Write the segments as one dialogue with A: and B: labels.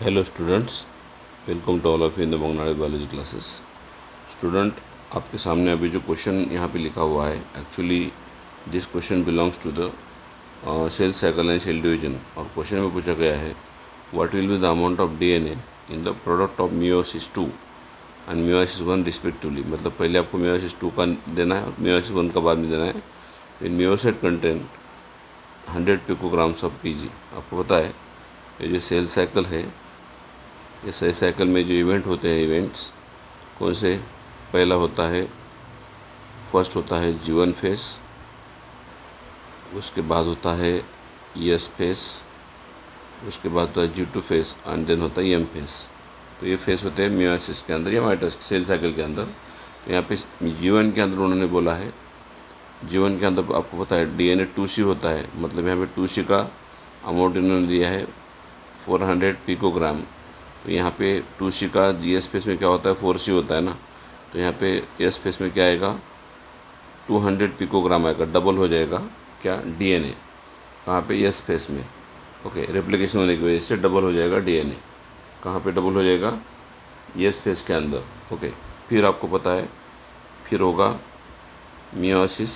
A: Hello students, welcome to all of you in the Bangnadi biology classes. Student, आपके सामने अभी जो क्वेश्चन यहाँ पे लिखा हुआ है, actually this question belongs to the cell cycle and cell division. और क्वेश्चन में पूछा गया है what will be the amount of DNA in the product of meiosis 2 and meiosis 1 respectively. मतलब पहले आपको मियोसिस 2 का देना है और मियोसिस 1 का बाद में देना है। इन मियोसाइट कंटेंट 100 पिकोग्राम्स ऑफ पीजी। आपको पता है ये जो सेल साइकिल है, ये सेल साइकिल में जो इवेंट होते हैं, इवेंट्स कौन से? पहला होता है, फर्स्ट होता है G1 फेस, उसके बाद होता है ES फेस, उसके बाद होता है G2 फेस एंड देन होता है EM फेस। तो ये फेस होते हैं मियोसिस के अंदर या माइटोसिस सेल साइकिल के अंदर। तो यहाँ पे G1 के अंदर उन्होंने बोला है, G1 के अंदर आपको पता है DNA 2C होता है। मतलब यहाँ पे 2C का अमाउंट इन्होंने दिया है 400 पिकोग्राम। तो यहाँ पे 2C का GS फेस में क्या होता है, 4C होता है ना। तो यहाँ पे S फेस में क्या आएगा, 200 पिकोग्राम आएगा, डबल हो जाएगा क्या, DNA। कहाँ पे? S फेस में। ओके, रेप्लिकेशन होने की वजह से डबल हो जाएगा DNA। कहाँ पे डबल हो जाएगा? S फेस के अंदर। ओके, फिर आपको पता है फिर होगा मियोसिस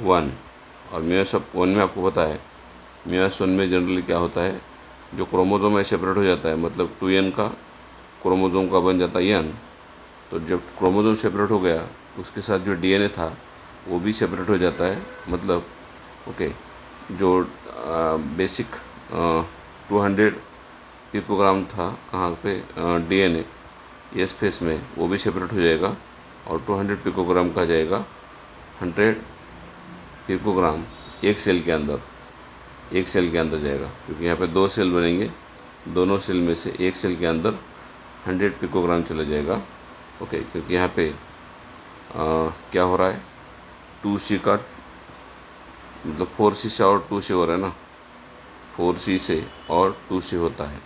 A: 1। और मियोसिस 1 में आपको पता है, मियोसिस 1 में जनरली क्या होता है, जो क्रोमोसोम है सेपरेट हो जाता है। मतलब 2n का क्रोमोसोम का बन जाता है n। तो जब क्रोमोसोम सेपरेट हो गया, उसके साथ जो DNA था वो भी सेपरेट हो जाता है। मतलब ओके, जो बेसिक 200 पिकोग्राम था कहाँ पे, DNA S फेस में, वो भी सेपरेट हो जाएगा और 200 पिकोग्राम का जाएगा 100 पिकोग्राम एक सेल के अंदर, एक सेल के अंदर जाएगा। क्योंकि यहाँ पे 2 सेल बनेंगे, दोनों सेल में से एक सेल के अंदर 100 पिकोग्राम चला जाएगा। ओके, क्योंकि यहाँ पे क्या हो रहा है, 2C का मतलब 4C से और 2C हो रहा है ना, 4C से और 2C होता है।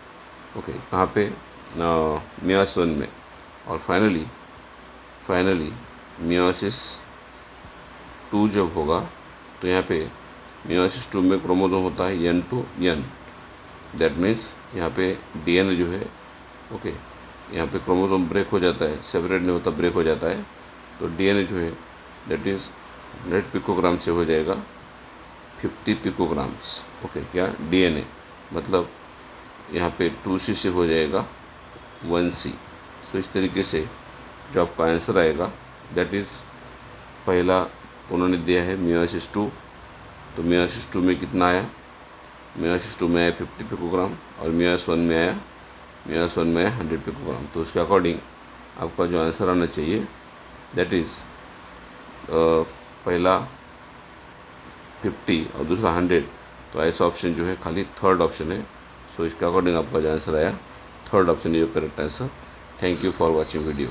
A: ओके, कहाँ पे? मियोसिस 1 में। और फाइनली मियोसिस 2 जब होगा तो यहाँ पे मियोसिस 2 में क्रोमोसोम होता है N to N। That means यहाँ पे DNA जो है, ओके, यहाँ पे क्रोमोसोम ब्रेक हो जाता है, सेपरेट नहीं होता, ब्रेक हो जाता है। तो DNA जो है दैट इज़ 100 पिकोग्राम से हो जाएगा 50 पिकोग्राम्स। ओके, क्या DNA मतलब यहाँ पे 2C से हो जाएगा 1C। सो इस तरीके से जो आपका आंसर आएगा दैट इज़, पहला उन्होंने दिया है मियोसिस 2। तो मियोसिस 2 में कितना आया? मियोसिस 2 में आया 50 पिकोग्राम और मियोसिस 1 में आया 100 पिकोग्राम। तो उसके अकॉर्डिंग आपका जो आंसर आना चाहिए दैट इज़ पहला 50 और दूसरा 100। तो ऐसा ऑप्शन जो है खाली थर्ड ऑप्शन है। सो इसके अकॉर्डिंग आपका जो आंसर आया third option is your correct answer. Thank you for watching video.